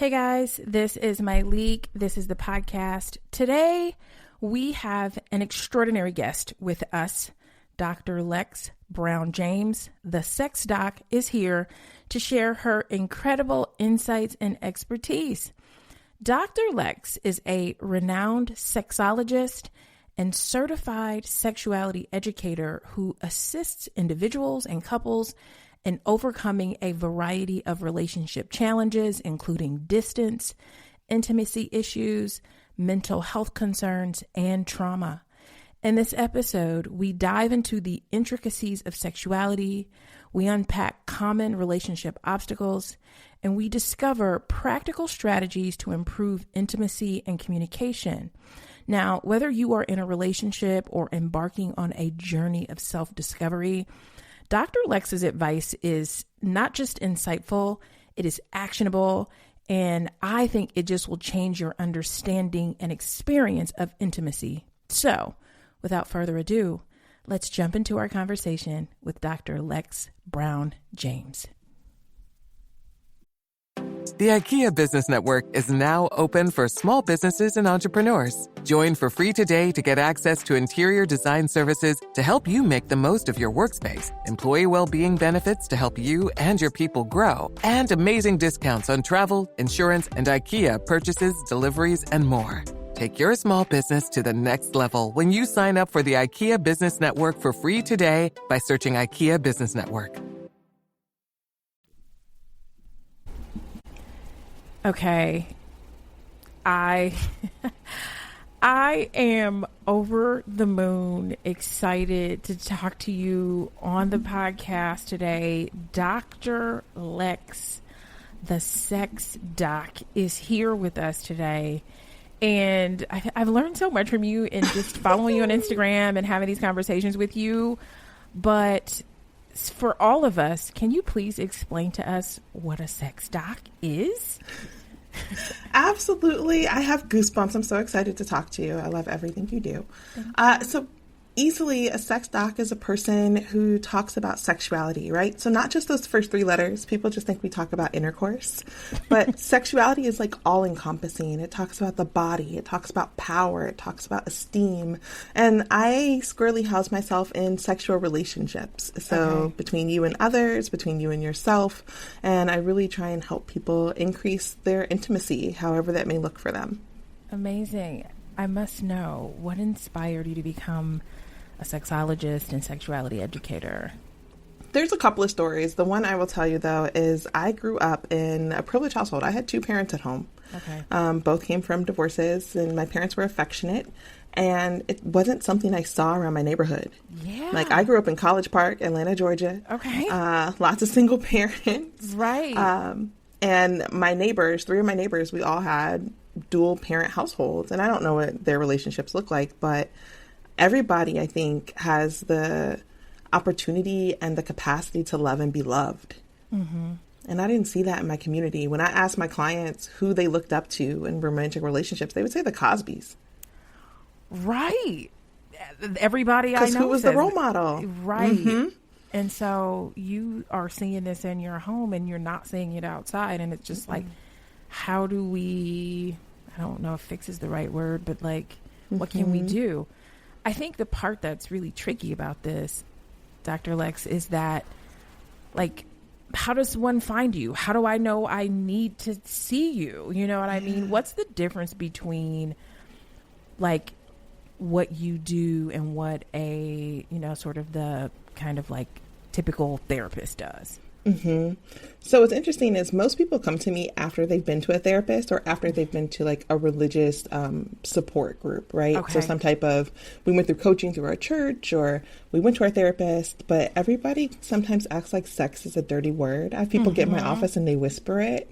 Hey guys, this is my leak. This is the podcast. Today, we have an extraordinary guest with us. Dr. Lexx Brown-James, the sex doc, is here to share her incredible insights and expertise. Dr. Lexx is a renowned sexologist and certified sexuality educator who assists individuals and couples in overcoming a variety of relationship challenges, including distance, intimacy issues, mental health concerns, and trauma. In this episode, we dive into the intricacies of sexuality, we unpack common relationship obstacles, and we discover practical strategies to improve intimacy and communication. Now, whether you are in a relationship or embarking on a journey of self-discovery, Dr. Lexx's advice is not just insightful, it is actionable, and I think it just will change your understanding and experience of intimacy. So, without further ado, let's jump into our conversation with Dr. Lexx Brown-James. The IKEA Business Network is now open for small businesses and entrepreneurs. Join for free today to get access to interior design services to help you make the most of your workspace, employee well-being benefits to help you and your people grow, and amazing discounts on travel, insurance, and IKEA purchases, deliveries, and more. Take your small business to the next level when you sign up for the IKEA Business Network for free today by searching IKEA Business Network. Okay, I am over the moon excited to talk to you on the podcast today. Dr. Lexx, the sex doc, is here with us today. And I've learned so much from you in just following you on Instagram and having these conversations with you. But for all of us, can you please explain to us what a sex doc is? Absolutely. I have goosebumps. I'm so excited to talk to you. I love everything you do. So easily, a sex doc is a person who talks about sexuality, right? So not just those first three letters. People just think we talk about intercourse, but sexuality is like all encompassing. It talks about the body. It talks about power. It talks about esteem. And I squarely house myself in sexual relationships. So between you and others, between you and yourself. And I really try and help people increase their intimacy, however that may look for them. Amazing. I must know, what inspired you to become a sexologist and sexuality educator? There's a couple of stories. The one I will tell you, though, is I grew up in a privileged household. I had two parents at home. Okay. Both came from divorces, and my parents were affectionate. And it wasn't something I saw around my neighborhood. Yeah. Like, I grew up in College Park, Atlanta, Georgia. Okay. Lots of single parents. Right. And my neighbors, three of my neighbors, we all had dual parent households. And I don't know what their relationships look like, but everybody, I think, has the opportunity and the capacity to love and be loved. Mm-hmm. And I didn't see that in my community. When I asked my clients who they looked up to in romantic relationships, they would say the Cosbys. Right. Everybody I know. Because who was the role model? Right. Mm-hmm. And so you are seeing this in your home and you're not seeing it outside. And it's just like, how do we, I don't know if fix is the right word, but like, what can we do? I think the part that's really tricky about this, Dr. Lexx, is that, like, how does one find you? How do I know I need to see you? You know what I mean? What's the difference between, like, what you do and what a, you know, sort of the kind of like typical therapist does? Mm-hmm. So what's interesting is most people come to me after they've been to a therapist or after they've been to like a religious support group, right? Okay. So some type of, we went through coaching through our church or we went to our therapist, but everybody sometimes acts like sex is a dirty word. I have people get in my office and they whisper it.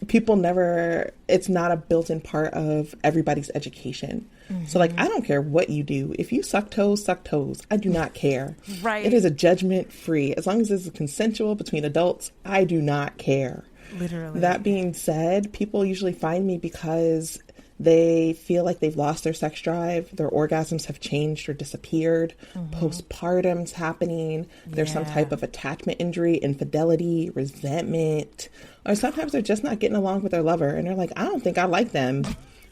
People never, it's not a built-in part of everybody's education. So like, I don't care what you do. If you suck toes, suck toes. I do not care. Right. It is a judgment free. As long as it's consensual between adults, I do not care. Literally. That being said, people usually find me because they feel like they've lost their sex drive. Their orgasms have changed or disappeared. Postpartum's happening. There's some type of attachment injury, infidelity, resentment. Or sometimes they're just not getting along with their lover and they're like, I don't think I like them.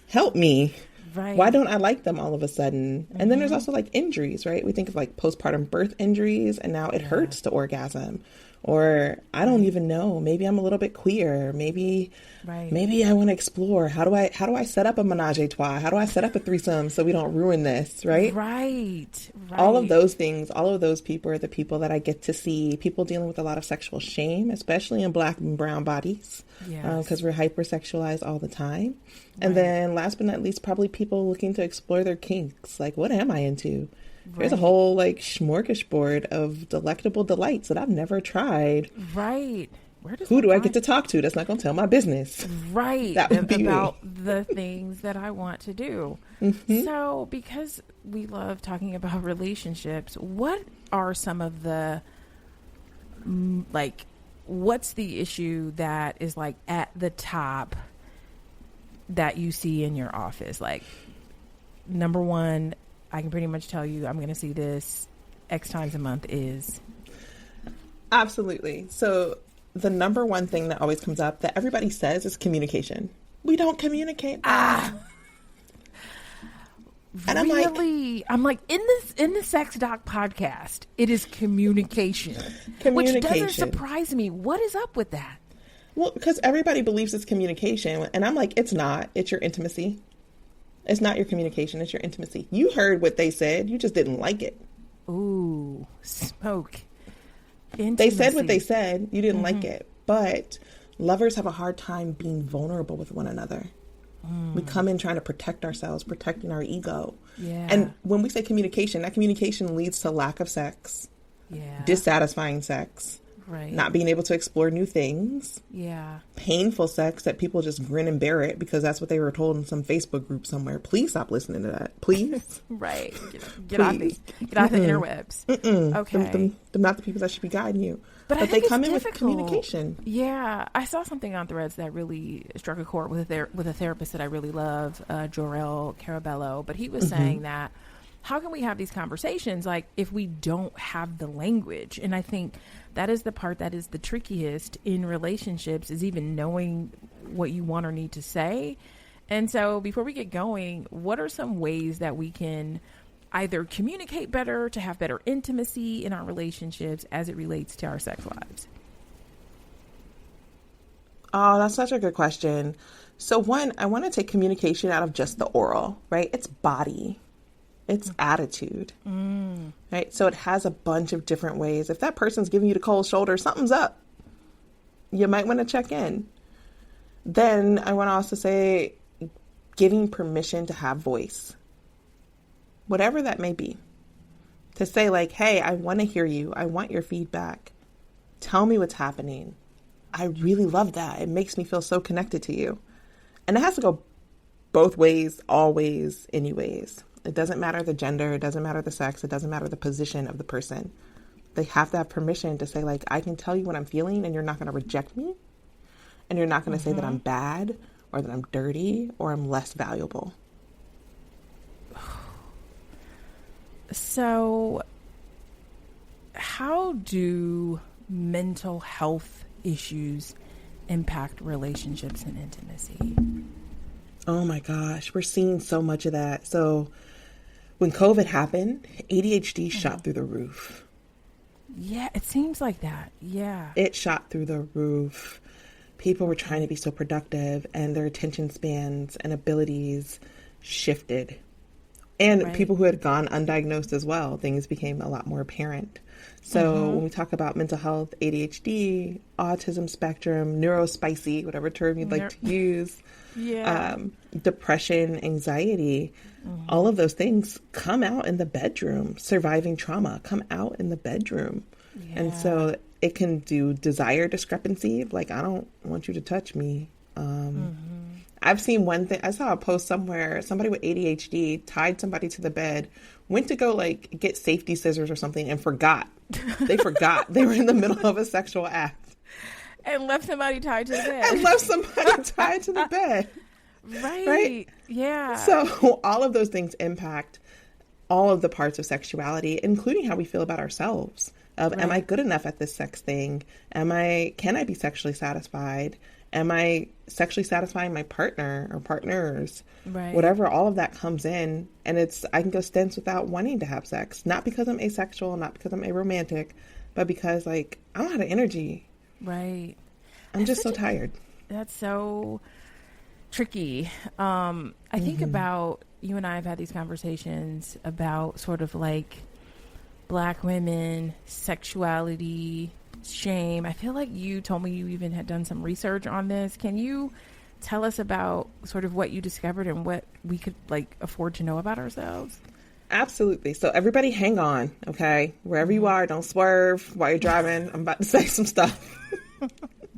Help me. Right. Why don't I like them all of a sudden? And then there's also like injuries, right? We think of like postpartum birth injuries and now it hurts to orgasm. Or I don't even know. Maybe I'm a little bit queer. Maybe I want to explore. How do I set up a menage a trois? How do I set up a threesome so we don't ruin this, right? Right. All of those things, all of those people are the people that I get to see. People dealing with a lot of sexual shame, especially in Black and brown bodies, because we're hypersexualized all the time. And then last but not least, probably people looking to explore their kinks. Like, what am I into? There's a whole like smorgasbord of delectable delights that I've never tried. Right. Who do I get to talk to that's not going to tell my business? Right. That would be about me. The things that I want to do. So because we love talking about relationships, what are some of the, like, what's the issue that is like at the top that you see in your office? Like, number one, I can pretty much tell you I'm going to see this X times a month is. Absolutely. So the number one thing that always comes up that everybody says is communication. We don't communicate. And really? I'm like in the Sex Doc podcast, it is communication. Which doesn't surprise me. What is up with that? Well, because everybody believes it's communication. And I'm like, it's not. It's your intimacy. It's not your communication. It's your intimacy. You heard what they said. You just didn't like it. Ooh, smoke. Intimacy. They said what they said. You didn't like it. But lovers have a hard time being vulnerable with one another. We come in trying to protect ourselves, protecting our ego. Yeah. And when we say communication, that communication leads to lack of sex, dissatisfying sex, not being able to explore new things, painful sex that people just grin and bear it because that's what they were told in some Facebook group somewhere. Please stop listening to that. Please. Right. Get off the interwebs. Okay. They're not the people that should be guiding you. But they come in with communication. Yeah. I saw something on Threads that really struck a chord with a therapist that I really love, Jorel Carabello. But he was saying that how can we have these conversations like if we don't have the language? And I think that is the part that is the trickiest in relationships is even knowing what you want or need to say. And so before we get going, what are some ways that we can either communicate better to have better intimacy in our relationships as it relates to our sex lives? Oh, that's such a good question. So one, I want to take communication out of just the oral, right? It's body. It's attitude, right? So it has a bunch of different ways. If that person's giving you the cold shoulder, something's up. You might want to check in. Then I want to also say giving permission to have voice, whatever that may be. To say like, hey, I want to hear you. I want your feedback. Tell me what's happening. I really love that. It makes me feel so connected to you. And it has to go both ways, always, anyways. It doesn't matter the gender. It doesn't matter the sex. It doesn't matter the position of the person. They have to have permission to say, like, I can tell you what I'm feeling and you're not going to reject me. And you're not going to say that I'm bad or that I'm dirty or I'm less valuable. So how do mental health issues impact relationships and intimacy? Oh my gosh, we're seeing so much of that. So when COVID happened, ADHD shot through the roof. Yeah, it seems like that. Yeah. It shot through the roof. People were trying to be so productive and their attention spans and abilities shifted. And people who had gone undiagnosed as well, things became a lot more apparent. So when we talk about mental health, ADHD, autism spectrum, neurospicy, whatever term you'd like to use, depression, anxiety, all of those things come out in the bedroom. Surviving trauma come out in the bedroom. Yeah. And so it can do desire discrepancy, like, I don't want you to touch me. I've seen one thing. I saw a post somewhere. Somebody with ADHD tied somebody to the bed, went to go like get safety scissors or something and forgot. They forgot. They were in the middle of a sexual act. And left somebody tied to the bed. And left somebody tied to the bed. Right. Yeah. So all of those things impact all of the parts of sexuality, including how we feel about ourselves. of, am I good enough at this sex thing? Can I be sexually satisfied? Am I sexually satisfying my partner or partners? Right. Whatever, all of that comes in, and I can go stints without wanting to have sex. Not because I'm asexual, not because I'm aromantic, but because like I'm out of energy. Right. I'm just so tired. That's so tricky. I think about, you and I have had these conversations about sort of like Black women, sexuality, shame. I feel like you told me you even had done some research on this. Can you tell us about sort of what you discovered and what we could like afford to know about ourselves? Absolutely. So everybody hang on, okay? Wherever you are, don't swerve while you're driving. I'm about to say some stuff.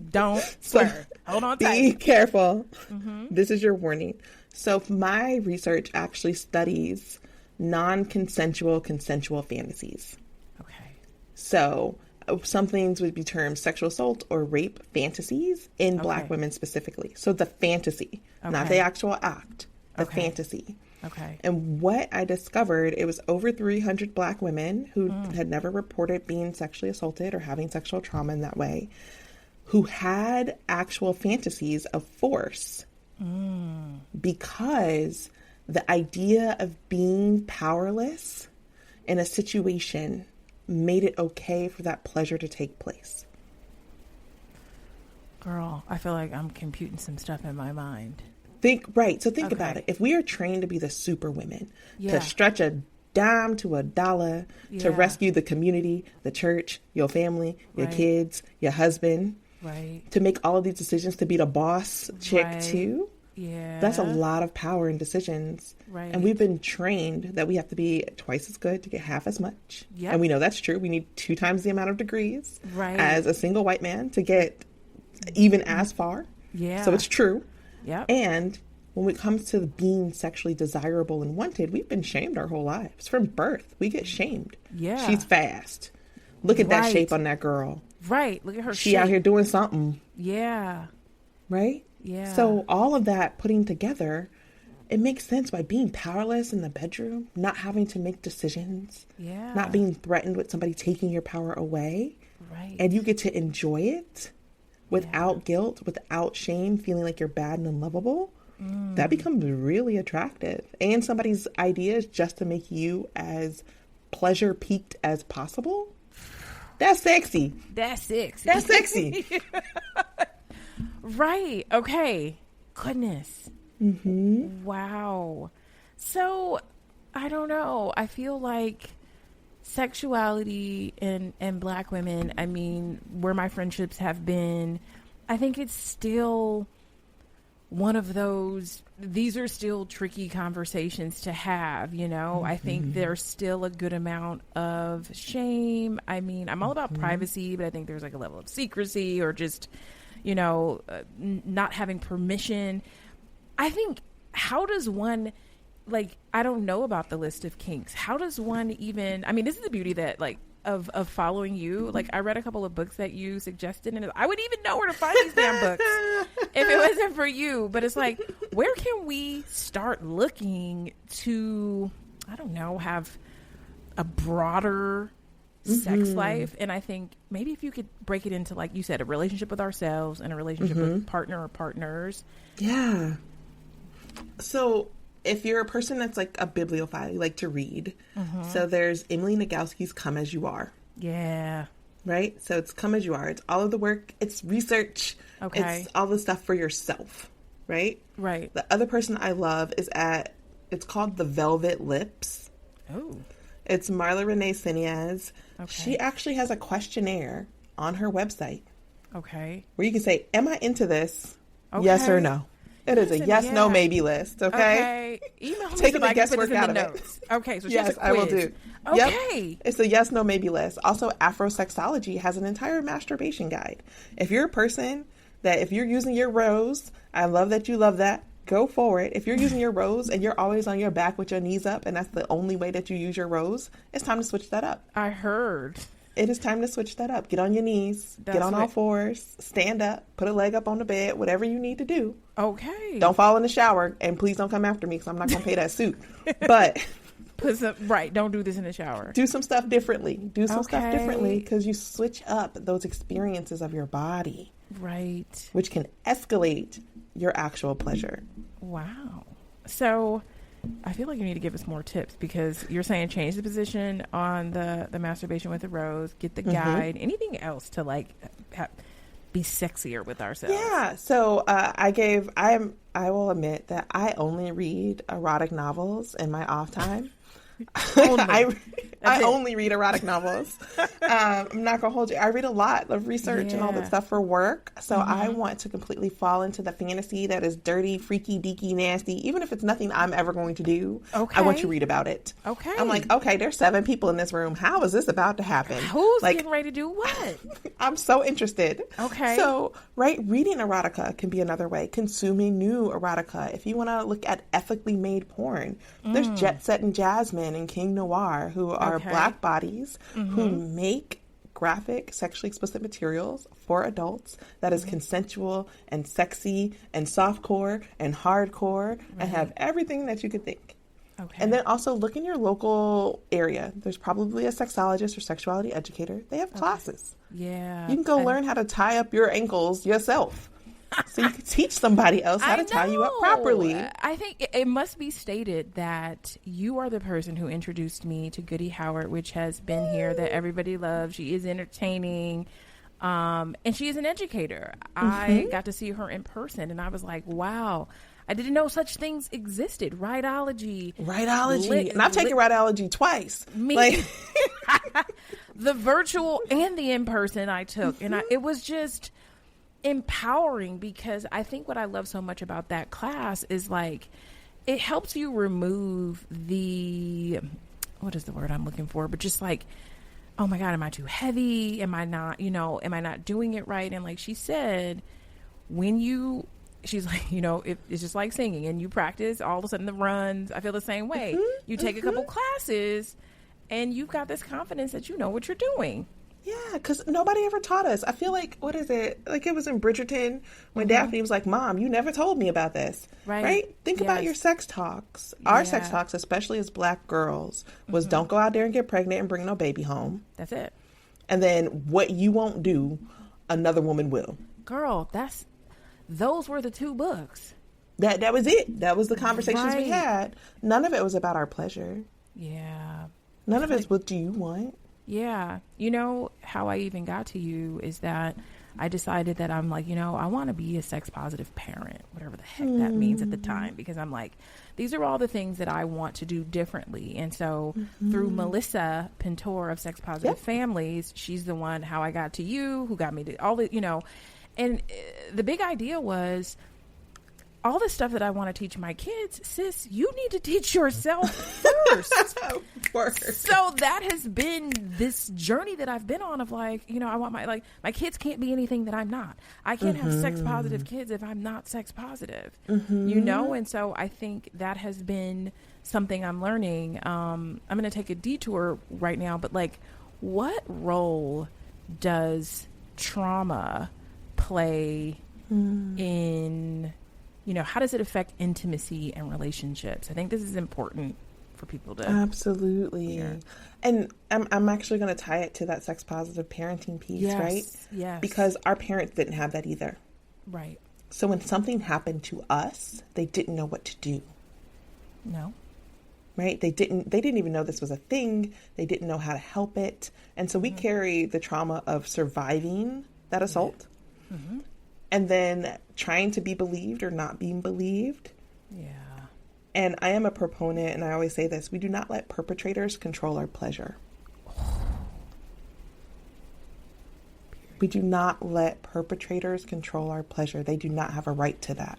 Don't swerve. Hold on tight. Be careful. This is your warning. So my research actually studies non-consensual, consensual fantasies. Okay. So some things would be termed sexual assault or rape fantasies in Black women specifically. So the fantasy, not the actual act, the fantasy. Okay. And what I discovered, it was over 300 Black women who had never reported being sexually assaulted or having sexual trauma in that way, who had actual fantasies of force because the idea of being powerless in a situation made it okay for that pleasure to take place. Girl, I feel like I'm computing some stuff in my mind. Think about it. If we are trained to be the super women, to stretch a dime to a dollar, to rescue the community, the church, your family, your kids, your husband, to make all of these decisions, to be the boss chick too, that's a lot of power in decisions. And we've been trained that we have to be twice as good to get half as much. And we know that's true. We need 2 times the amount of degrees as a single white man to get even as far. So it's true. And when it comes to being sexually desirable and wanted, we've been shamed our whole lives. From birth, we get shamed. She's fast. Look at that shape on that girl. Look at her She out here doing something. Right? So all of that putting together, it makes sense by being powerless in the bedroom, not having to make decisions, not being threatened with somebody taking your power away. And you get to enjoy it without guilt, without shame, feeling like you're bad and unlovable. That becomes really attractive. And somebody's idea is just to make you as pleasure peaked as possible. That's sexy. That's sexy. That's sexy. Right. Okay. Goodness. Wow. So, I don't know. I feel like sexuality in Black women, I mean, where my friendships have been, I think it's still one of those, these are still tricky conversations to have, you know. I think there's still a good amount of shame. I mean, I'm all about privacy, but I think there's like a level of secrecy or just, you know, not having permission. I think, how does one, like, I don't know about the list of kinks. How does one even, I mean, this is the beauty that, like, of following you. Like, I read a couple of books that you suggested, and I wouldn't even know where to find these damn books if it wasn't for you. But it's like, where can we start looking to, I don't know, have a broader sex life? And I think maybe if you could break it into, like you said, a relationship with ourselves and a relationship with partner or partners. Yeah. So if you're a person that's like a bibliophile, you like to read. So there's Emily Nagoski's Come As You Are. Yeah. Right? So it's Come As You Are. It's all of the work. It's research. Okay. It's all the stuff for yourself. Right? Right. The other person I love is it's called The Velvet Lips. Oh. It's Marla Renee Siniaz. Okay. She actually has a questionnaire on her website. Okay. Where you can say, am I into this? Okay. Yes or no. It is a yes, no, maybe list. Okay. Email me Taking so the I can put guesswork this in out the of notes. it. Okay. So yes, just a quiz. I will do. Okay. Yep. It's a yes, no, maybe list. Also, Afrosexology has an entire masturbation guide. If you're a person that, if you're using your rose, I love that you love that. Go for it. If you're using your rose and you're always on your back with your knees up and that's the only way that you use your rose, it's time to switch that up. I heard. It is time to switch that up. Get on your knees. Get on all fours. Stand up. Put a leg up on the bed. Whatever you need to do. Okay. Don't fall in the shower. And please don't come after me because I'm not going to pay that suit. But Don't do this in the shower. Do some stuff differently. Because you switch up those experiences of your body. Right. Which can escalate your actual pleasure. Wow. So I feel like you need to give us more tips, because you're saying change the position on the masturbation with the rose, get the guide, anything else to like be sexier with ourselves. Yeah. So I will admit that I only read erotic novels in my off time. I only read erotic novels. I'm not gonna hold you. I read a lot of research and all that stuff for work. So I want to completely fall into the fantasy that is dirty, freaky, deaky, nasty. Even if it's nothing I'm ever going to do, I want to read about it. Okay. I'm like, okay, there's 7 people in this room. How is this about to happen? Who's getting ready to do what? I'm so interested. Okay. So, reading erotica can be another way. Consuming new erotica. If you want to look at ethically made porn, there's Jet Set and Jasmine and King Noir, who are black bodies who make graphic, sexually explicit materials for adults that is consensual and sexy and softcore and hardcore and have everything that you could think. Okay. And then also look in your local area. There's probably a sexologist or sexuality educator. They have classes. Yeah. You can go learn how to tie up your ankles yourself. So you can teach somebody else how to tie you up properly. I think it must be stated that you are the person who introduced me to Goody Howard, which has been here, that everybody loves. She is entertaining, and she is an educator. I got to see her in person, and I was like, wow. I didn't know such things existed. Riteology. And I've taken riteology twice. The virtual and the in-person I took. And it was just empowering, because I think what I love so much about that class is like it helps you remove the, what is the word I'm looking for, but just like, oh my God, am I too heavy? Am I not doing it right? And like she said, she's like, it's just like singing, and you practice, all of a sudden the runs, I feel the same way. You take a couple classes and you've got this confidence that you know what you're doing. Yeah, because nobody ever taught us. I feel like, what is it? Like it was in Bridgerton when Daphne was like, Mom, you never told me about this. Right? Think about your sex talks. Our sex talks, especially as black girls, was don't go out there and get pregnant and bring no baby home. That's it. And then what you won't do, another woman will. Girl, those were the 2 books. That was it. That was the conversations we had. None of it was about our pleasure. Yeah. None of it's what do you want? Yeah. You know, how I even got to you is that I decided that I'm like, I want to be a sex positive parent, whatever the heck that means at the time, because I'm like, these are all the things that I want to do differently. And so through Melissa Pintor of Sex Positive Families, she's the one, how I got to you, who got me to all the, and the big idea was, all the stuff that I want to teach my kids, sis, you need to teach yourself first. So that has been this journey that I've been on of like, I want my kids can't be anything that I'm not. I can't have sex positive kids if I'm not sex positive, and so I think that has been something I'm learning. I'm going to take a detour right now, but like, what role does trauma play in, how does it affect intimacy and relationships? I think this is important for people to. Absolutely. Hear. And I'm actually going to tie it to that sex positive parenting piece, right? Yes. Because our parents didn't have that either. Right. So when something happened to us, they didn't know what to do. No. Right? They didn't even know this was a thing. They didn't know how to help it. And so we carry the trauma of surviving that assault. Mm-hmm. And then trying to be believed or not being believed. Yeah. And I am a proponent, and I always say this, we do not let perpetrators control our pleasure. We do not let perpetrators control our pleasure. They do not have a right to that.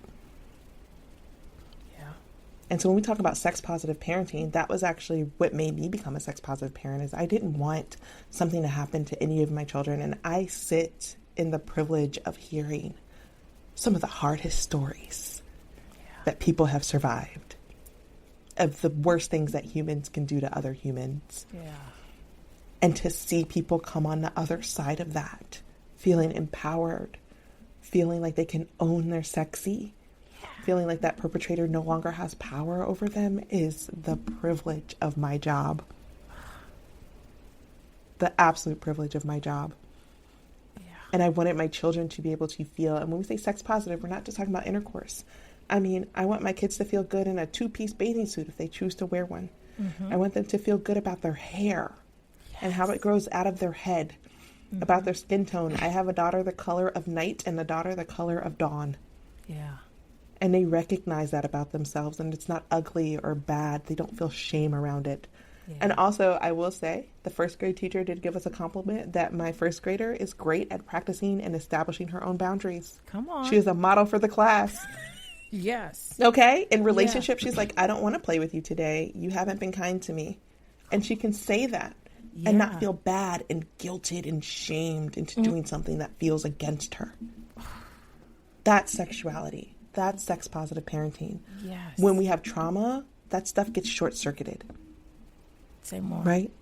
Yeah. And so when we talk about sex positive parenting, that was actually what made me become a sex positive parent, is I didn't want something to happen to any of my children. And I sit in the privilege of hearing some of the hardest stories that people have survived, of the worst things that humans can do to other humans. Yeah. And to see people come on the other side of that, feeling empowered, feeling like they can own their sexy, feeling like that perpetrator no longer has power over them is the privilege of my job. The absolute privilege of my job. Yeah. And I wanted my children to be able to feel, and when we say sex positive, we're not just talking about intercourse. I mean, I want my kids to feel good in a 2-piece bathing suit if they choose to wear one. I want them to feel good about their hair and how it grows out of their head, about their skin tone. I have a daughter the color of night and a daughter the color of dawn. Yeah. And they recognize that about themselves, and it's not ugly or bad. They don't feel shame around it. Yeah. And also, I will say, the first grade teacher did give us a compliment that my first grader is great at practicing and establishing her own boundaries. Come on. She is a model for the class. Yes. Okay. In relationships, she's like, I don't want to play with you today. You haven't been kind to me. And she can say that and not feel bad and guilted and shamed into doing something that feels against her. That's sexuality. That's sex positive parenting. Yes. When we have trauma, that stuff gets short circuited. Say more. Right?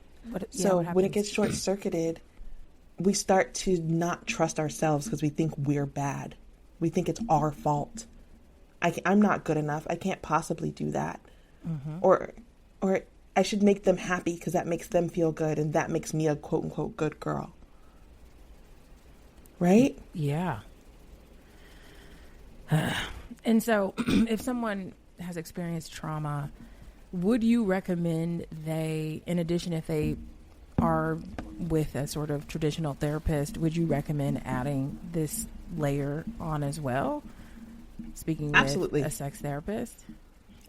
So when it gets short circuited, we start to not trust ourselves because we think we're bad. We think it's our fault. I'm not good enough. I can't possibly do that. Or I should make them happy because that makes them feel good, and that makes me a quote unquote good girl. Right? Yeah. And so if someone has experienced trauma, would you recommend in addition, if they are with a sort of traditional therapist, would you recommend adding this layer on as well? Speaking Absolutely. With a sex therapist?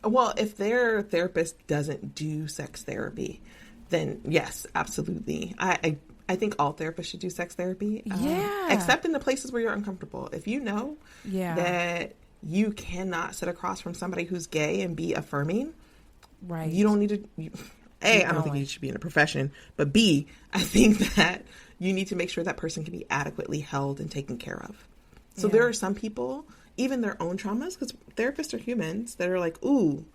Well, if their therapist doesn't do sex therapy, then yes, absolutely. I think all therapists should do sex therapy. Except in the places where you're uncomfortable. If you know that you cannot sit across from somebody who's gay and be affirming, right? You don't need to... A, I don't think you should be in a profession. But B, I think that you need to make sure that person can be adequately held and taken care of. So there are some people... even their own traumas, because therapists are humans, that are like, ooh,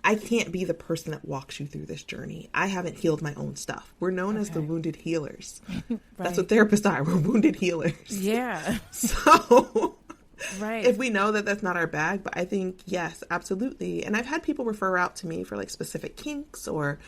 I can't be the person that walks you through this journey. I haven't healed my own stuff. We're known as the wounded healers. Right. That's what therapists are. We're wounded healers. Yeah. So if we know that that's not our bag, but I think, yes, absolutely. And I've had people refer out to me for like specific kinks or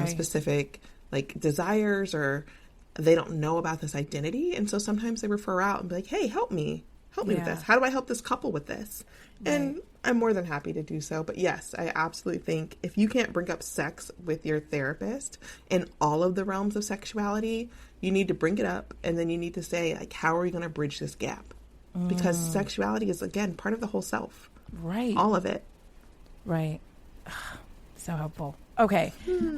specific like desires, or they don't know about this identity. And so sometimes they refer out and be like, hey, help me. Help me with this. How do I help this couple with this? Right. And I'm more than happy to do so. But yes, I absolutely think if you can't bring up sex with your therapist in all of the realms of sexuality, you need to bring it up. And then you need to say, like, how are we going to bridge this gap? Because sexuality is, again, part of the whole self. Right. All of it. Right. So helpful. Okay.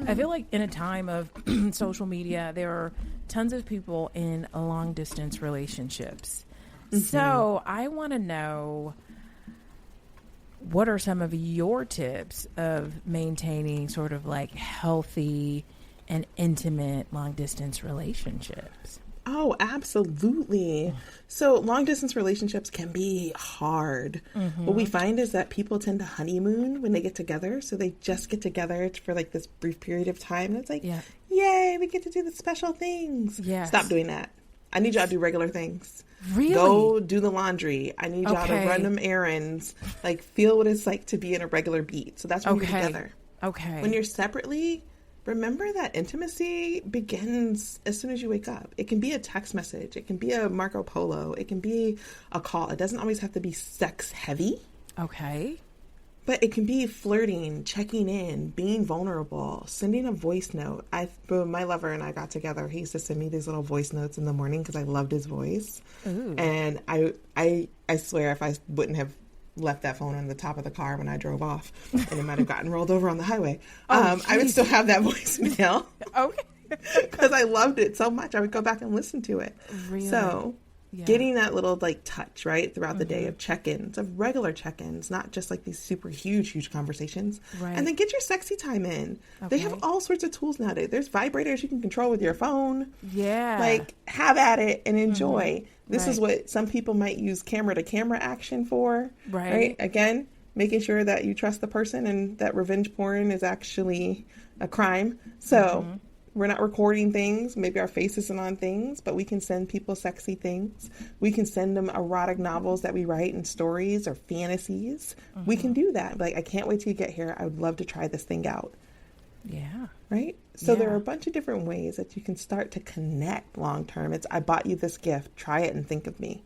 I feel like in a time of social media, there are tons of people in long distance relationships. So I want to know, what are some of your tips of maintaining sort of like healthy and intimate long distance relationships? Oh, absolutely. So long distance relationships can be hard. What we find is that people tend to honeymoon when they get together. So they just get together for like this brief period of time. And it's like, yay, we get to do the special things. Yes. Stop doing that. I need y'all to do regular things. Really? Go do the laundry. I need y'all to run them errands. Like, feel what it's like to be in a regular beat. So that's when you're together. Okay. When you're separately, remember that intimacy begins as soon as you wake up. It can be a text message. It can be a Marco Polo. It can be a call. It doesn't always have to be sex heavy. Okay. But it can be flirting, checking in, being vulnerable, sending a voice note. My lover and I got together. He used to send me these little voice notes in the morning because I loved his voice. Ooh. And I swear if I wouldn't have left that phone on the top of the car when I drove off, and it might have gotten rolled over on the highway, I would still have that voicemail. Okay. Because I loved it so much. I would go back and listen to it. Really? So... getting that little like touch right throughout the day of check-ins, of regular check-ins, not just like these super huge conversations. Right. And then get your sexy time in. Okay. They have all sorts of tools nowadays. There's vibrators you can control with your phone. Yeah. Like, have at it and enjoy. This is what some people might use camera to camera action for. Right. Again, making sure that you trust the person and that revenge porn is actually a crime. So We're not recording things. Maybe our face isn't on things, but we can send people sexy things. We can send them erotic novels that we write and stories or fantasies. We can do that. Like, I can't wait till you get here. I would love to try this thing out. Yeah. Right? So there are a bunch of different ways that you can start to connect long term. It's, I bought you this gift. Try it and think of me.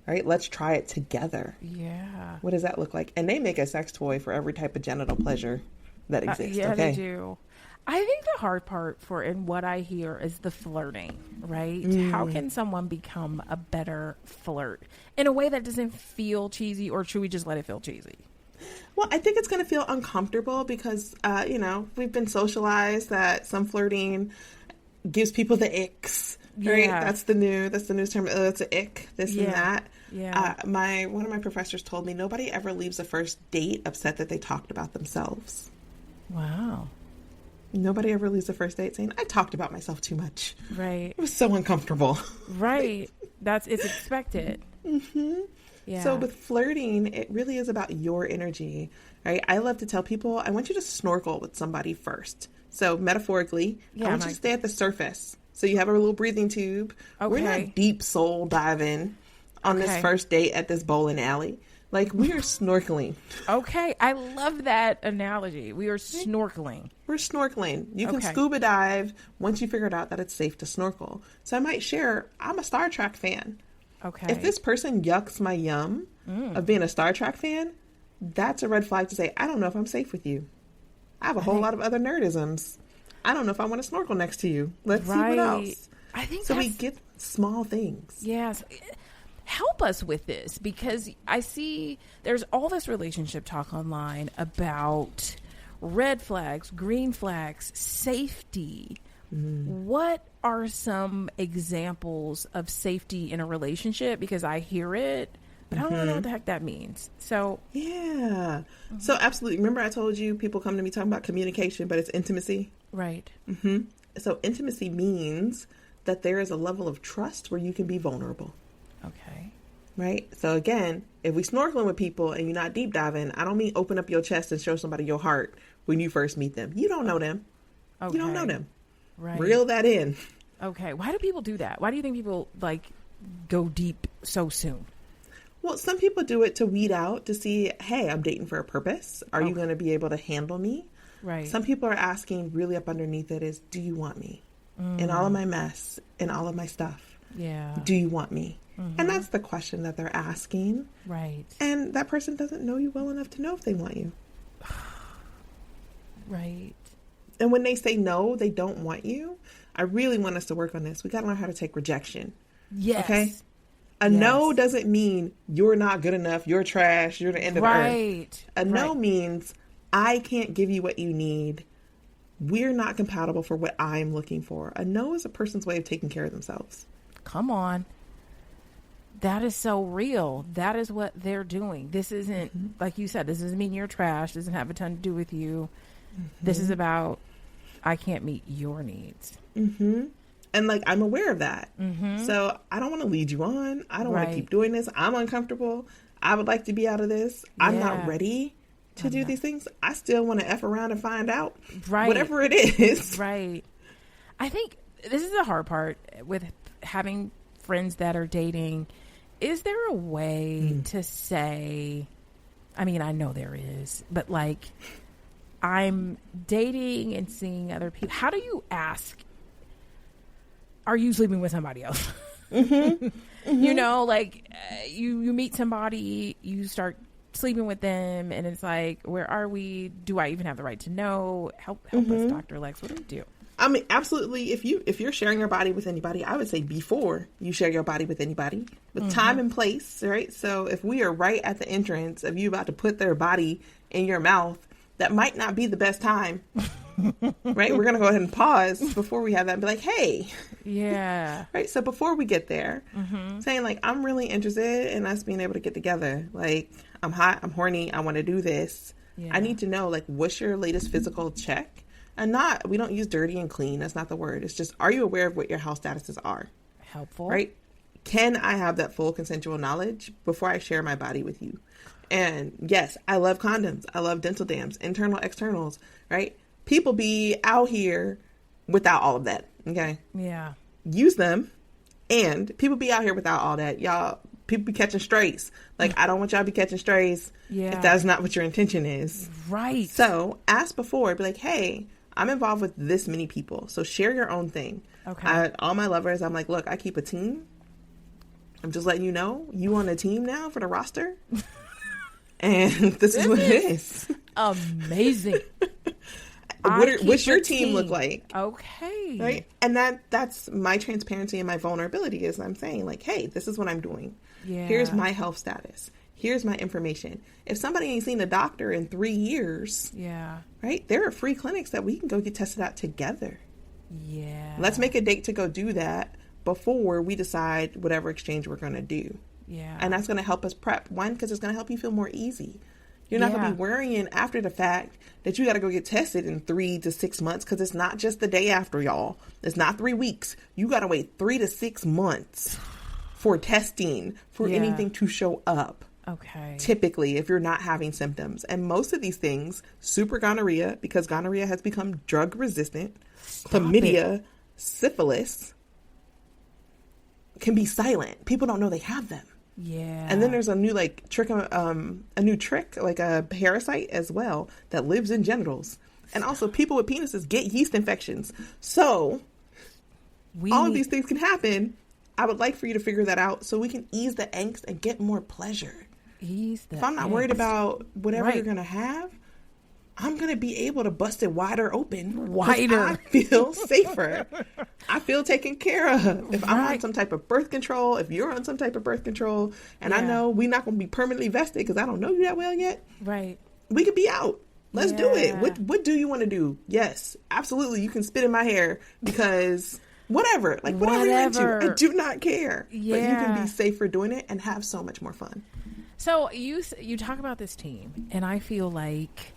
Right? Let's try it together. Yeah. What does that look like? And they make a sex toy for every type of genital pleasure that exists. Yeah, okay? they do. I think the hard part for, and what I hear, is the flirting, right? How can someone become a better flirt in a way that doesn't feel cheesy, or should we just let it feel cheesy? Well, I think it's going to feel uncomfortable because, we've been socialized that some flirting gives people the icks, right? Yeah. That's the news term. Oh, it's an ick, this and that. Yeah. One of my professors told me nobody ever leaves a first date upset that they talked about themselves. Wow. Nobody ever leaves a first date saying, I talked about myself too much. Right. It was so uncomfortable. Right. It's expected. Yeah. So with flirting, it really is about your energy, right? I love to tell people, I want you to snorkel with somebody first. So metaphorically, I want you to stay at the surface. So you have a little breathing tube. Okay. We're not deep soul diving on this first date at this bowling alley. Like, we are snorkeling. Okay. I love that analogy. We are snorkeling. We're snorkeling. You can scuba dive once you figured out that it's safe to snorkel. So I might share, I'm a Star Trek fan. Okay. If this person yucks my yum of being a Star Trek fan, that's a red flag to say, I don't know if I'm safe with you. I have a whole lot of other nerdisms. I don't know if I want to snorkel next to you. Let's see what else. I think so. We get small things. Yes. Help us with this, because I see there's all this relationship talk online about red flags, green flags, safety. What are some examples of safety in a relationship? Because I hear it, but I don't know what the heck that means. So yeah. So absolutely. Remember I told you people come to me talking about communication, but it's intimacy. Right. So intimacy means that there is a level of trust where you can be vulnerable. Okay. Right? So again, if we snorkeling with people and you're not deep diving, I don't mean open up your chest and show somebody your heart when you first meet them. You don't know them. Okay. You don't know them. Right. Reel that in. Okay. Why do people do that? Why do you think people go deep so soon? Well, some people do it to weed out, to see, hey, I'm dating for a purpose. Are you going to be able to handle me? Right. Some people are asking really up underneath it is, do you want me? In all of my mess, in all of my stuff. Yeah. Do you want me? And that's the question that they're asking. Right. And that person doesn't know you well enough to know if they want you. Right. And when they say no, they don't want you, I really want us to work on this. We got to learn how to take rejection. Yes. Okay? A no doesn't mean you're not good enough, you're trash, you're the end of the earth. A no means I can't give you what you need. We're not compatible for what I'm looking for. A no is a person's way of taking care of themselves. Come on. That is so real. That is what they're doing. This isn't, like you said, this doesn't mean you're trash. Doesn't have a ton to do with you. This is about, I can't meet your needs. And I'm aware of that. So I don't want to lead you on. I don't want to keep doing this. I'm uncomfortable. I would like to be out of this. I'm not ready to do these things. I still want to F around and find out. Whatever it is. Right. I think this is the hard part with having friends that are dating. Is there a way to say, I mean, I know there is, but I'm dating and seeing other people. How do you ask, are you sleeping with somebody else? You know, you meet somebody, you start sleeping with them, and it's where are we? Do I even have the right to know? Help us, Dr. Lexx. What do we do? I mean, absolutely. If you're sharing your body with anybody, I would say before you share your body with anybody, with time and place, right? So if we are right at the entrance of you about to put their body in your mouth, that might not be the best time, right? We're going to go ahead and pause before we have that and be like, hey. Yeah. Right? So before we get there, saying I'm really interested in us being able to get together. I'm hot, I'm horny, I want to do this. Yeah. I need to know, what's your latest physical check? And we don't use dirty and clean. That's not the word. It's just, are you aware of what your health statuses are? Helpful. Right? Can I have that full consensual knowledge before I share my body with you? And yes, I love condoms. I love dental dams, internal, externals, right? People be out here without all of that. Okay. Yeah. Use them. And people be out here without all that. Y'all, people be catching strays. Like, I don't want y'all to be catching strays if that's not what your intention is. Right. So ask before. Be like, hey, I'm involved with this many people. So share your own thing. Okay. All my lovers, I'm like, look, I keep a team. I'm just letting you know, you on a team now for the roster. And this is what it is. Amazing. What's your team look like? Okay. Right? And that's my transparency and my vulnerability is I'm saying like, hey, this is what I'm doing. Yeah. Here's my health status. Here's my information. If somebody ain't seen a doctor in 3 years, right? There are free clinics that we can go get tested out together. Yeah. Let's make a date to go do that before we decide whatever exchange we're going to do. Yeah. And that's going to help us prep. One, because it's going to help you feel more easy. You're not going to be worrying after the fact that you got to go get tested in 3 to 6 months because it's not just the day after, y'all. It's not 3 weeks. You got to wait 3 to 6 months for testing for anything to show up. Okay. Typically, if you're not having symptoms. And most of these things, super gonorrhea, because gonorrhea has become drug resistant, chlamydia, syphilis, can be silent. People don't know they have them. Yeah. And then there's a new trick, like a parasite as well that lives in genitals. And also people with penises get yeast infections. So all of these things can happen. I would like for you to figure that out so we can ease the angst and get more pleasure. If I'm not worried about whatever you're going to have, I'm going to be able to bust it wider open. Wider. I feel safer. I feel taken care of. If I'm on some type of birth control, if you're on some type of birth control, and I know we're not going to be permanently vested because I don't know you that well yet. Right. We could be out. Let's do it. What do you want to do? Yes, absolutely. You can spit in my hair because whatever. Like whatever you're into. I do not care. Yeah. But you can be safe for doing it and have so much more fun. So you talk about this team, and I feel like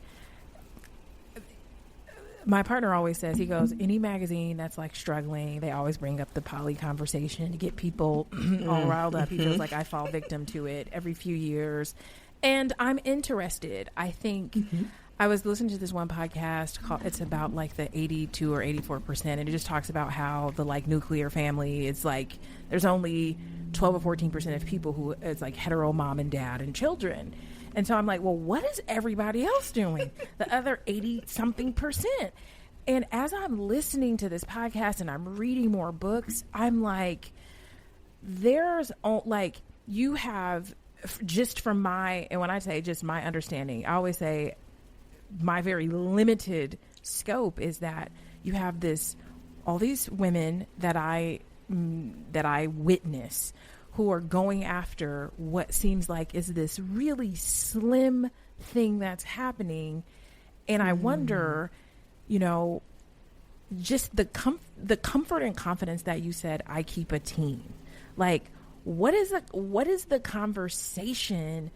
my partner always says, he goes, any magazine that's like struggling, they always bring up the poly conversation to get people all riled up. He feels like I fall victim to it every few years. And I'm interested. I think I was listening to this one podcast called, it's about like the 82 or 84%. And it just talks about how the like nuclear family is like, there's only 12 or 14% of people who it's like hetero mom and dad and children. And so I'm like, well, what is everybody else doing? The other 80-something%. And as I'm listening to this podcast and I'm reading more books, I'm like, there's like, you have just from my, and when I say just my understanding, I always say my very limited scope is that you have all these women that I witness who are going after what seems like is this really slim thing that's happening. And I wonder, just the comfort and confidence that you said, I keep a team. Like, what is the conversation?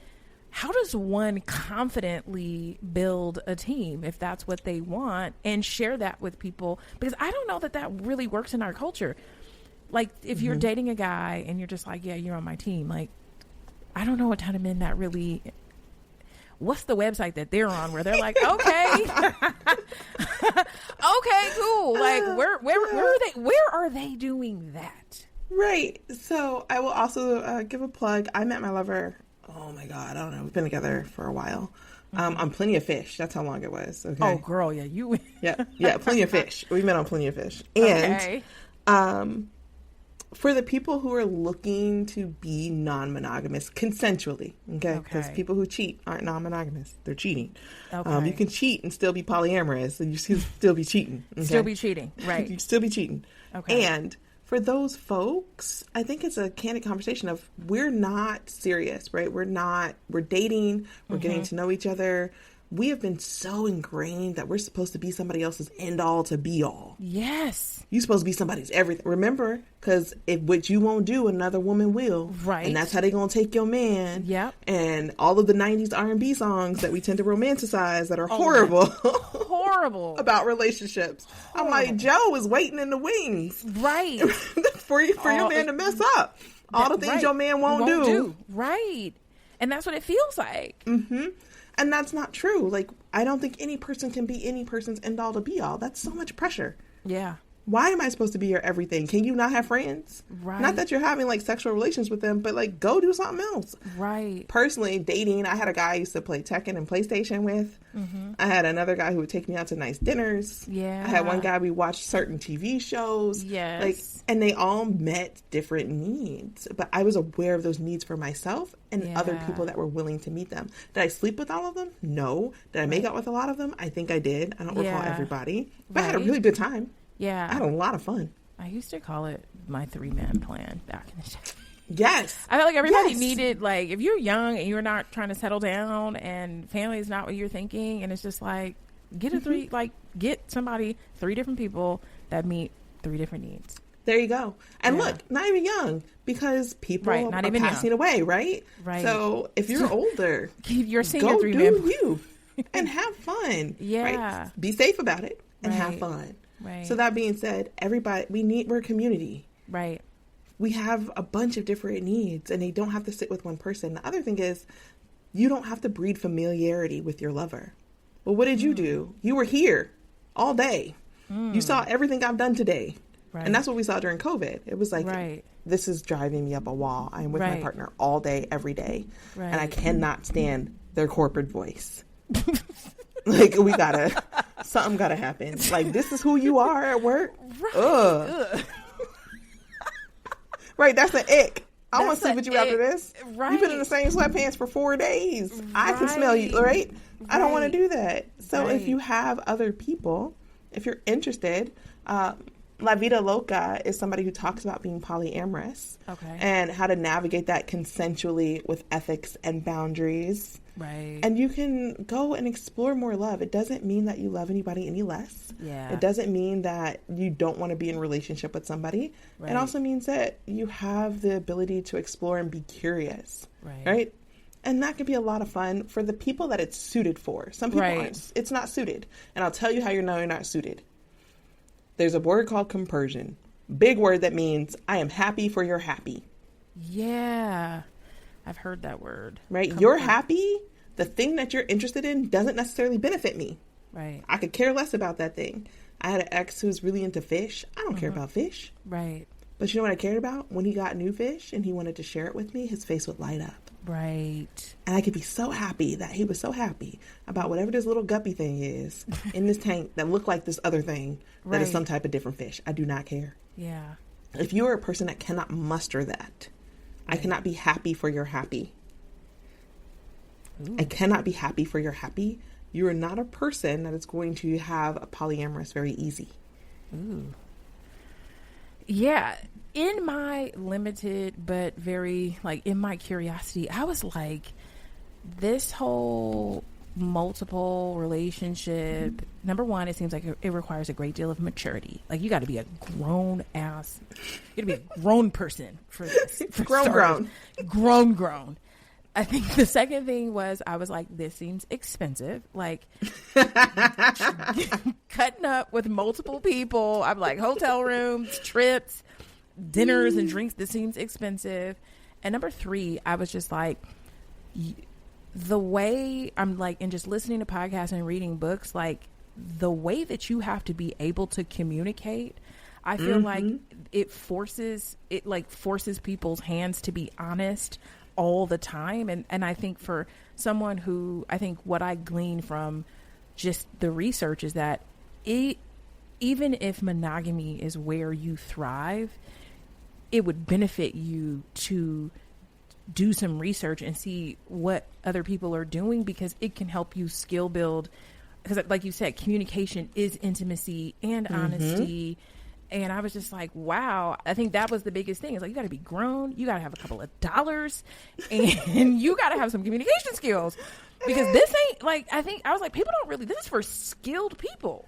How does one confidently build a team if that's what they want and share that with people? Because I don't know that really works in our culture. Like, if you're dating a guy and you're just like, yeah, you're on my team. Like, I don't know a ton of men that really. What's the website that they're on where they're like, okay, okay, cool. Like, where are they? Where are they doing that? Right. So I will also give a plug. I met my lover. Oh my God, I don't know. We've been together for a while. On Plenty of Fish. That's how long it was. Okay. Oh, girl, yeah, you. yeah, Plenty of Fish. We met on Plenty of Fish. And for the people who are looking to be non-monogamous consensually, okay? Because people who cheat aren't non-monogamous. They're cheating. Okay. You can cheat and still be polyamorous, and you still be cheating. Okay? Still be cheating, right. You still be cheating. Okay. And for those folks, I think it's a candid conversation of we're not serious, right? We're dating, we're getting to know each other. We have been so ingrained that we're supposed to be somebody else's end all to be all. Yes. You're supposed to be somebody's everything. Remember, because if what you won't do, another woman will. Right. And that's how they're going to take your man. Yep. And all of the 90s R&B songs that we tend to romanticize that are horrible. Horrible. About relationships. Horrible. I'm like, Joe is waiting in the wings. Right. for your man to mess up. All the things your man won't do. Right. And that's what it feels like. Mm-hmm. And that's not true. Like, I don't think any person can be any person's end all to be all. That's so much pressure. Yeah. Why am I supposed to be your everything? Can you not have friends? Right. Not that you're having like sexual relations with them, but like go do something else. Right. Personally, dating, I had a guy I used to play Tekken and PlayStation with. Mm-hmm. I had another guy who would take me out to nice dinners. Yeah. I had one guy we watched certain TV shows. Yes. Like, and they all met different needs. But I was aware of those needs for myself and other people that were willing to meet them. Did I sleep with all of them? No. Did I make out with a lot of them? I think I did. I don't recall everybody. But I had a really good time. Yeah. I had a lot of fun. I used to call it my 3-man plan back in the day. Yes. I felt like everybody needed, like, if you're young and you're not trying to settle down and family is not what you're thinking, and it's just like, get somebody, 3 different people that meet 3 different needs. There you go. And look, not even young, because people are passing away, right? Right. So if you're older, you're seeing go your 3-man do you and have fun. Yeah. Right? Be safe about it and have fun. Right. So that being said, everybody, we're a community. Right. We have a bunch of different needs, and they don't have to sit with one person. The other thing is, you don't have to breed familiarity with your lover. Well, what did you do? You were here all day. You saw everything I've done today. Right. And that's what we saw during COVID. It was like, this is driving me up a wall. I am with my partner all day, every day. Right. And I cannot stand their corporate voice. Like, something gotta happen. Like, this is who you are at work? Right. Ugh. Right, that's an ick. I want to sleep with you after this. Right. You've been in the same sweatpants for 4 days. Right. I can smell you, right? I don't want to do that. So if you have other people, if you're interested, La Vida Loca is somebody who talks about being polyamorous. Okay. And how to navigate that consensually with ethics and boundaries. Right. And you can go and explore more love. It doesn't mean that you love anybody any less. Yeah. It doesn't mean that you don't want to be in a relationship with somebody. Right. It also means that you have the ability to explore and be curious. Right. And that can be a lot of fun for the people that it's suited for. Some people aren't. It's not suited. And I'll tell you how you know you're not suited. There's a word called compersion. Big word that means I am happy for your happy. Yeah. I've heard that word. Right. You're happy. The thing that you're interested in doesn't necessarily benefit me. Right. I could care less about that thing. I had an ex who was really into fish. I don't care about fish. Right. But you know what I cared about? When he got new fish and he wanted to share it with me, his face would light up. Right. And I could be so happy that he was so happy about whatever this little guppy thing is in this tank that looked like this other thing that is some type of different fish. I do not care. Yeah. If you are a person that cannot muster that, I cannot be happy for your happy. Ooh. I cannot be happy for your happy. You are not a person that is going to have a polyamorous very easy. Ooh. Yeah. In my limited, but very, like, in my curiosity, I was like, this whole multiple relationship, number one, it seems like it requires a great deal of maturity. Like, you got to be a grown ass, you got to be a grown person for this. Grown. I think the second thing was, I was like, this seems expensive. Like, cutting up with multiple people. I'm like, hotel rooms, trips, dinners and drinks. This seems expensive. And number 3, I was just like, the way I'm like, and just listening to podcasts and reading books, like the way that you have to be able to communicate, I feel like it forces people's hands to be honest all the time. And I think for someone who, I think what I glean from just the research is that even if monogamy is where you thrive, it would benefit you to do some research and see what other people are doing, because it can help you skill build. Because like you said, communication is intimacy and honesty. And I was just like, wow, I think that was the biggest thing. It's like, you got to be grown. You got to have a couple of dollars and you got to have some communication skills, because this ain't like, I was like, people don't really, this is for skilled people.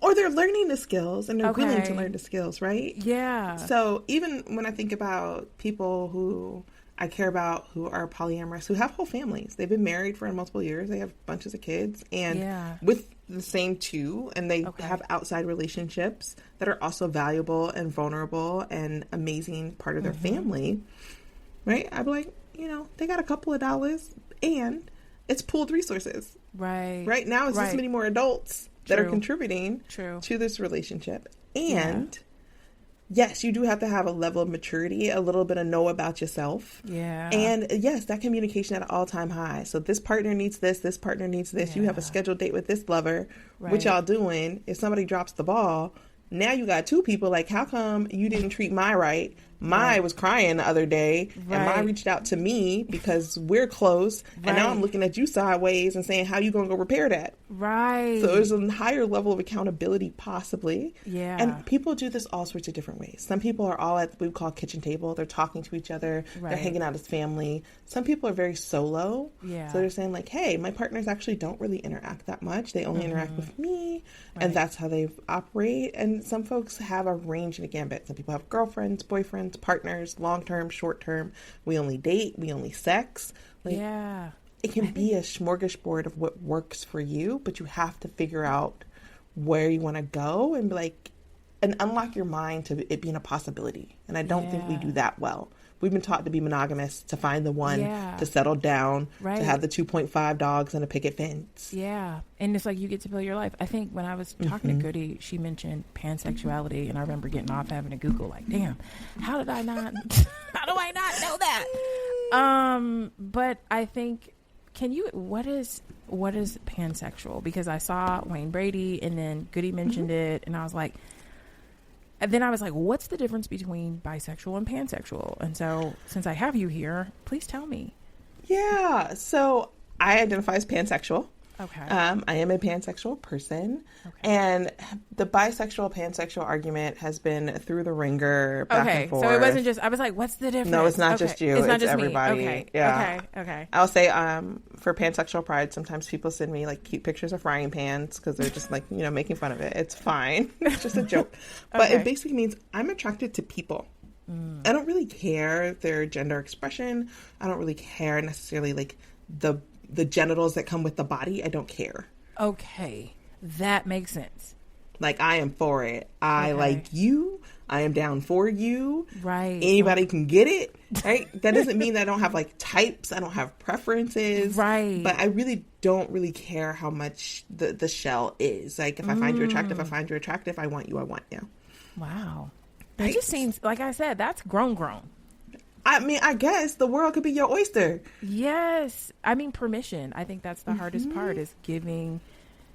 Or they're learning the skills and they're willing to learn the skills, right? Yeah. So even when I think about people who I care about who are polyamorous, who have whole families, they've been married for multiple years, they have bunches of kids, and with the same 2, and they have outside relationships that are also valuable and vulnerable and amazing part of their family, right? I'd be like, they got a couple of dollars and it's pooled resources. Right. Right now it's this many more adults that are contributing to this relationship. And yes, you do have to have a level of maturity, a little bit of know about yourself. Yeah. And yes, that communication at an all-time high. So this partner needs this partner needs this. You have a scheduled date with this lover. What y'all doing? If somebody drops the ball, now you got two people like, how come you didn't treat my right? My was crying the other day, and my reached out to me because we're close, and now I'm looking at you sideways and saying, how you going to go repair that? Right. So there's a higher level of accountability, possibly. Yeah. And people do this all sorts of different ways. Some people are all at what we call kitchen table. They're talking to each other. They're hanging out as family. Some people are very solo. Yeah. So they're saying like, hey, my partners actually don't really interact that much. They only interact with me. And that's how they operate. And some folks have a range and a gambit. Some people have girlfriends, boyfriends, partners, long-term, short-term. We only date. We only sex. Like, it can be a smorgasbord of what works for you, but you have to figure out where you want to go and be like, and unlock your mind to it being a possibility. And I don't think we do that well. We've been taught to be monogamous, to find the one, to settle down, to have the 2.5 dogs and a picket fence. Yeah. And it's like you get to build your life. I think when I was talking to Goody, she mentioned pansexuality, and I remember getting off having to Google like, damn, how do I not know that? But I think, what is pansexual? Because I saw Wayne Brady, and then Goody mentioned it, and I was like, what's the difference between bisexual and pansexual? And so since I have you here, please tell me. Yeah. So I identify as pansexual. Okay. I am a pansexual person. Okay. And the bisexual pansexual argument has been through the ringer back and forth. So it wasn't just, I was like, what's the difference? No, it's not just you. It's not just everybody. Me. Okay. Yeah. Okay. I'll say for pansexual pride, sometimes people send me like cute pictures of frying pans because they're just like, making fun of it. It's fine. It's just a joke. But it basically means I'm attracted to people. I don't really care their gender expression. I don't really care necessarily like the genitals that come with the body. I don't care. Okay. That makes sense. Like, I am for it. I like you. I am down for you. Right. Anybody can get it. Right. That doesn't mean that I don't have like types. I don't have preferences. Right. But I really don't really care how much the shell is. Like, if I find you attractive, I find you attractive. I want you. I want you. Wow. It just seems, like I said, that's grown. I mean, I guess the world could be your oyster. Yes. I mean, permission. I think that's the hardest part, is giving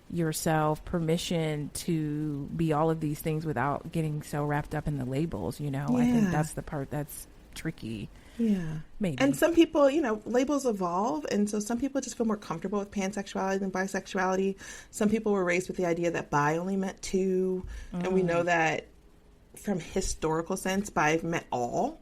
yourself permission to be all of these things without getting so wrapped up in the labels, I think that's the part that's tricky. Yeah. Maybe. And some people, labels evolve. And so some people just feel more comfortable with pansexuality than bisexuality. Some people were raised with the idea that bi only meant two. And we know that from historical sense, bi meant all.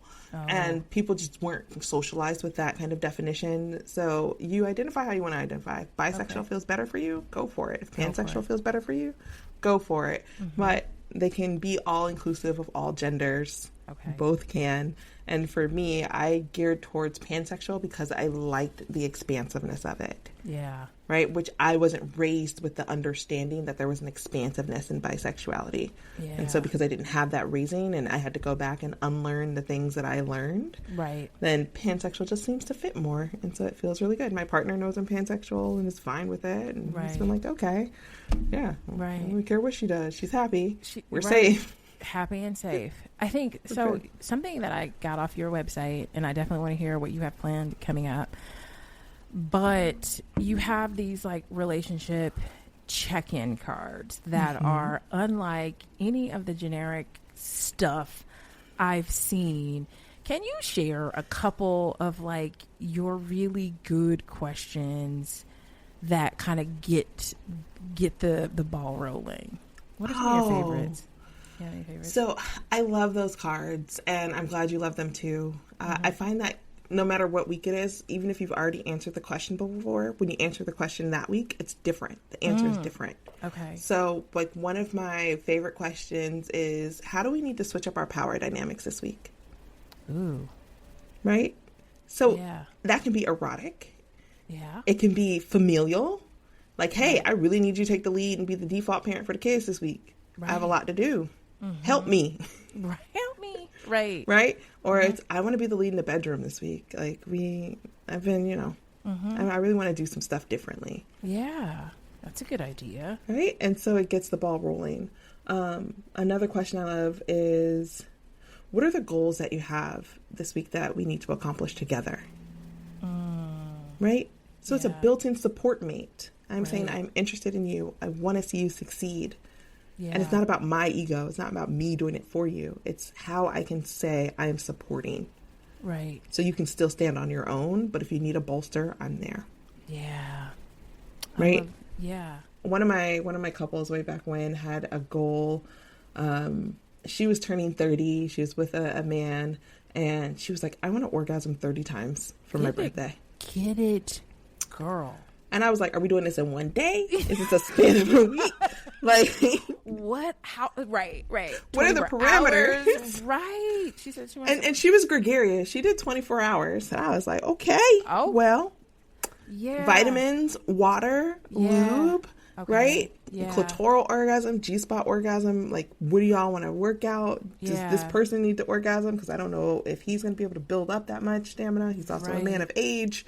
And people just weren't socialized with that kind of definition. So you identify how you want to identify. Bisexual feels better for you, go for it. If pansexual feels better for you, go for it. But they can be all inclusive of all genders. Both can. And for me, I geared towards pansexual because I liked the expansiveness of it. Yeah. Right? Which I wasn't raised with the understanding that there was an expansiveness in bisexuality. Yeah. And so because I didn't have that raising and I had to go back and unlearn the things that I learned, then pansexual just seems to fit more. And so it feels really good. My partner knows I'm pansexual and is fine with it. And he's been like, okay, yeah, I don't care what she does. She's happy. We're safe. Happy and safe. I think so. Something that I got off your website, and I definitely want to hear what you have planned coming up, but you have these like relationship check-in cards that are unlike any of the generic stuff I've seen. Can you share a couple of like your really good questions that kind of get the ball rolling? What are some of your favorites? So I love those cards, and I'm glad you love them too. I find that no matter what week it is, even if you've already answered the question before, when you answer the question that week, it's different. The answer is different. Okay. So like one of my favorite questions is, how do we need to switch up our power dynamics this week? Ooh. Right? So that can be erotic. Yeah. It can be familial. Like, hey, I really need you to take the lead and be the default parent for the kids this week. I have a lot to do. Help me. Help me. Right. Right? Or it's, I want to be the lead in the bedroom this week. Like I've been, I really want to do some stuff differently. Yeah. That's a good idea. Right? And so it gets the ball rolling. Another question I love is, what are the goals that you have this week that we need to accomplish together? Right? So it's a built-in support mate. I'm saying I'm interested in you. I want to see you succeed. Yeah. And it's not about my ego. It's not about me doing it for you. It's how I can say I am supporting. Right. So you can still stand on your own, but if you need a bolster, I'm there. Yeah. Right? Yeah. One of my couples way back when had a goal. She was turning 30. She was with a man, and she was like, I want to orgasm 30 times for my birthday. Get it, girl. And I was like, are we doing this in one day? Is this a span of a week? Like, what? How? Right. What are the parameters? Hours? Right. She said she wanted and she was gregarious. She did 24 hours. And I was like, okay. Oh. Well. Yeah. Vitamins, water, lube, right? Yeah. Clitoral orgasm, G-spot orgasm. Like, what do y'all want to work out? Does this person need to orgasm? Because I don't know if he's going to be able to build up that much stamina. He's also a man of age.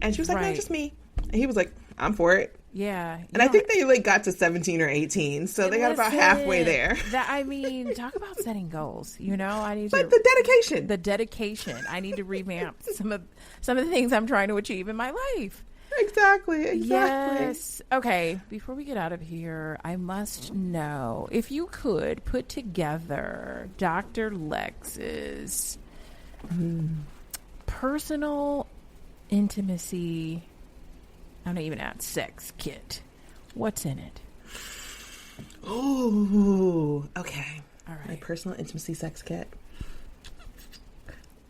And she was like, no, just me. And he was like, I'm for it. Yeah. And I think they like got to 17 or 18. So they got about halfway there. I mean, talk about setting goals. You know, I need but the dedication. I need to revamp some of the things I'm trying to achieve in my life. Exactly. Yes. Okay. Before we get out of here, I must know if you could put together Dr. Lexx's personal intimacy, I'm not even at sex kit. What's in it? Oh, okay. All right. My personal intimacy sex kit.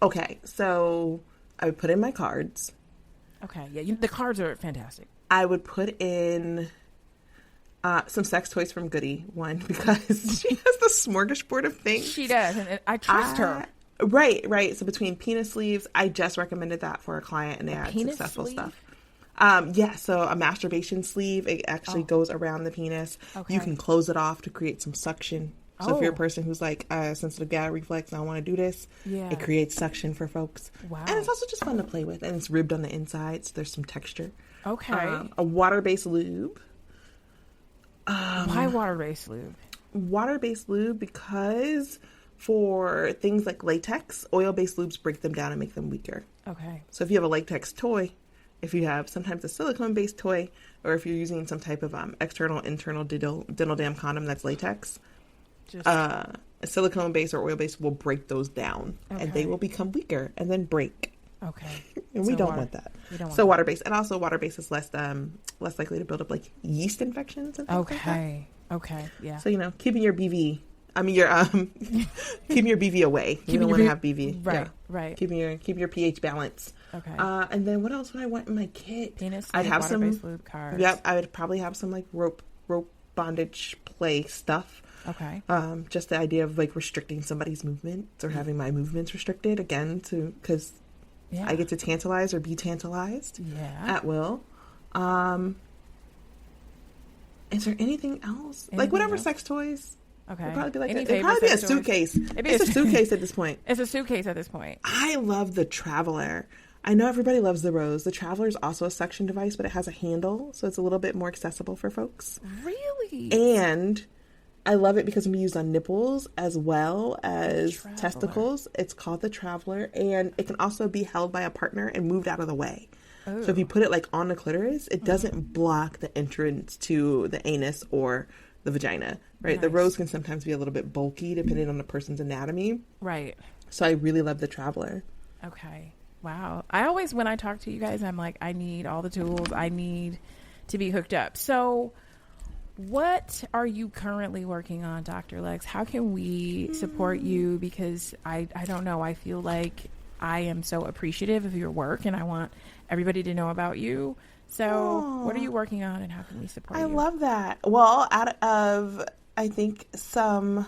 Okay, so I would put in my cards. Okay, yeah, the cards are fantastic. I would put in some sex toys from Goody One because she has the smorgasbord of things. She does, and I trust her. Right. So between penis sleeves, I just recommended that for a client, and they had successful stuff. So a masturbation sleeve, it actually goes around the penis. Okay. You can close it off to create some suction. So if you're a person who's like sensitive GAD reflex, and I want to do this, it creates suction for folks. Wow. And it's also just fun to play with, and it's ribbed on the inside, so there's some texture. Okay. A water-based lube. Why water-based lube? Water-based lube because for things like latex, oil-based lubes break them down and make them weaker. Okay. So if you have a latex toy, if you have sometimes a silicone-based toy, or if you're using some type of internal dental dam condom that's latex, a silicone-based or oil-based will break those down, and they will become weaker and then break. Okay. And we don't want that. So water-based. And also water-based is less likely to build up like yeast infections and things like that. Okay. Yeah. So, keeping your BV... keeping your BV away. You don't want to have BV. Right. Keeping your pH balance. Okay. And then what else would I want in my kit? I'd have some lube cards. Yep. I would probably have some like rope bondage play stuff. Okay. Just the idea of like restricting somebody's movements or having my movements restricted again because I get to tantalize or be tantalized at will. Is there anything else? Like whatever sex toys. Okay. It'd probably be a suitcase. It's a suitcase at this point. It's a suitcase at this point. I love the Traveler. I know everybody loves the Rose. The Traveler is also a suction device, but it has a handle, so it's a little bit more accessible for folks. Really? And I love it because it can be used on nipples as well as testicles. It's called the Traveler, and it can also be held by a partner and moved out of the way. Oh. So if you put it like on the clitoris, it doesn't block the entrance to the anus or the vagina, right? Nice. The Rose can sometimes be a little bit bulky depending on the person's anatomy. Right. So I really love the Traveler. Okay. Wow. I always, when I talk to you guys, I'm like, I need all the tools. I need to be hooked up. So what are you currently working on, Dr. Lexx? How can we support you? Because I don't know. I feel like I am so appreciative of your work and I want everybody to know about you. So what are you working on and how can we support you? I love that. Well, out of, I think, some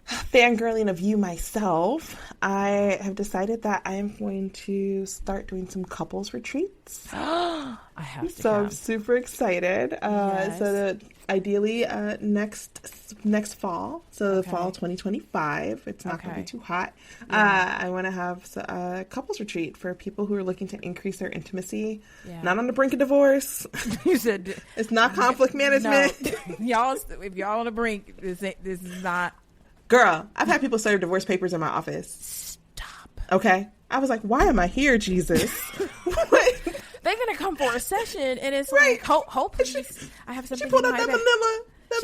fangirling of you myself, I have decided that I am going to start doing some couples retreats. I has to So come. I'm super excited. Yes. So ideally next fall, so fall 2025. It's not going to be too hot. Yeah. I want to have a couples retreat for people who are looking to increase their intimacy. Yeah. Not on the brink of divorce. You said it's not conflict management. No. Y'all, if y'all on the brink, this is not. Girl, I've had people serve divorce papers in my office. Stop. Okay, I was like, why am I here, Jesus? They're gonna come for a session, and it's right. like, hopefully, I have something. She pulled in out my that bag.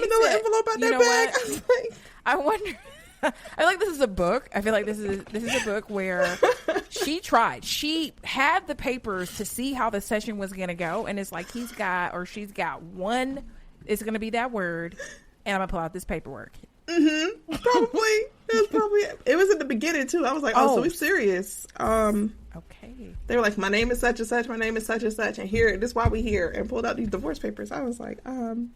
manila envelope out that bag. I was like, I wonder. I feel like this is a book. I feel like this is a book where she tried. She had the papers to see how the session was gonna go, and it's like she's got one. It's gonna be that word, and I'm gonna pull out this paperwork. Mm-hmm. Probably. It was in the beginning too. I was like, so we're serious. Okay. They were like, my name is such and such. My name is such and such, and here, this is why we here. And pulled out these divorce papers. I was like, I'm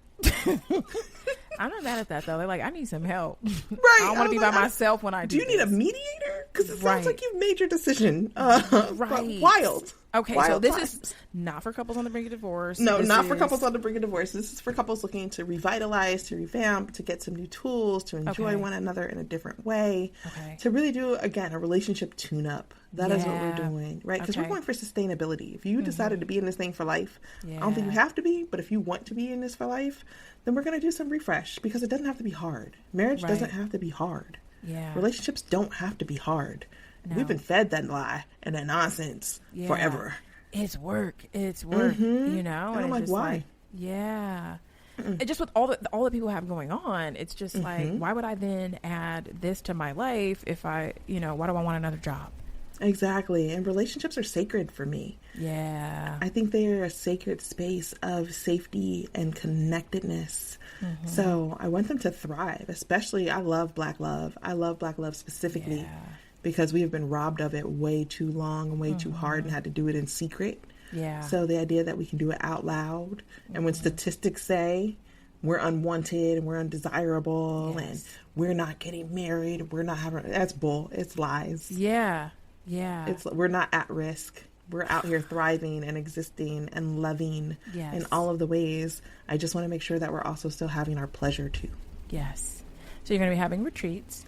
not mad at that though. They're like, I need some help. Right. I don't want to be by myself when I do. Do you need a mediator? Because it sounds like you've made your decision. Right. Wild. Okay, wild so this times. is not for couples on the brink of divorce. No, not for couples on the brink of divorce. This is for couples looking to revitalize, to revamp, to get some new tools, to enjoy one another in a different way, to really do, again, a relationship tune-up. That is what we're doing, right? Because we're going for sustainability. If you decided to be in this thing for life, I don't think you have to be, but if you want to be in this for life, then we're going to do some refresh because it doesn't have to be hard. Marriage doesn't have to be hard. Yeah. Relationships don't have to be hard. No. We've been fed that lie and that nonsense forever. It's work. You know? And I'm like, why? And just with all the people have going on, it's just like, why would I then add this to my life if why do I want another job? Exactly. And relationships are sacred for me. Yeah. I think they're a sacred space of safety and connectedness. So I want them to thrive, especially I love Black love. I love Black love specifically because we have been robbed of it way too long and way too hard and had to do it in secret. Yeah. So the idea that we can do it out loud and when statistics say we're unwanted and we're undesirable and we're not getting married, we're not having, that's bull. It's lies. Yeah. Yeah. We're not at risk. We're out here thriving and existing and loving in all of the ways. I just want to make sure that we're also still having our pleasure too. Yes. So you're going to be having retreats.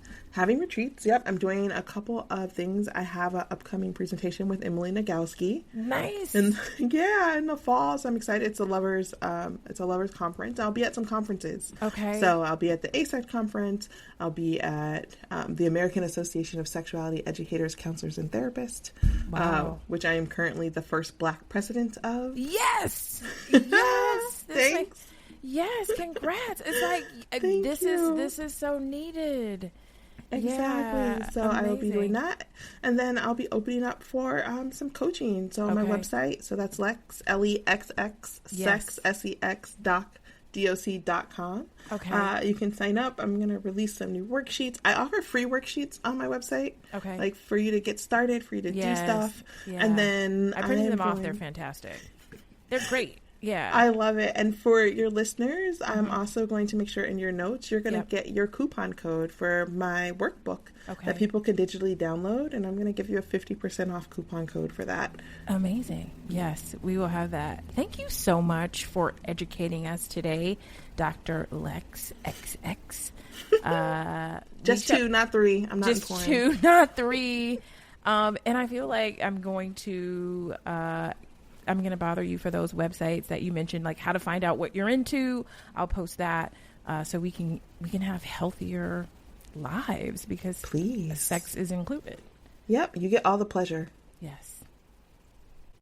Yep. I'm doing a couple of things. I have an upcoming presentation with Emily Nagowski. Nice. And in the fall. So I'm excited. It's a lovers conference. I'll be at some conferences. Okay. So I'll be at the ASEC conference. I'll be at the American Association of Sexuality Educators, Counselors, and Therapists. Wow. Which I am currently the first Black president of. Yes. Thanks. Yes, congrats. It's like this is so needed. Exactly. So amazing. I will be doing that. And then I'll be opening up for some coaching. So on my website, so that's Lexx, Lexx, sex, sex, doc.com. Okay. You can sign up. I'm going to release some new worksheets. I offer free worksheets on my website. Okay. Like for you to get started, for you to do stuff. Yeah. And then I printed them off. They're fantastic. They're great. Yeah. I love it. And for your listeners, I'm also going to make sure in your notes, you're going to get your coupon code for my workbook that people can digitally download. And I'm going to give you a 50% off coupon code for that. Amazing. Yes, we will have that. Thank you so much for educating us today, Dr. Lexx XX. Just 2, not 3. I'm not just informed. 2, not 3. And I feel like I'm going to bother you for those websites that you mentioned, like how to find out what you're into. I'll post that so we can have healthier lives because sex is included. Yep, you get all the pleasure. Yes.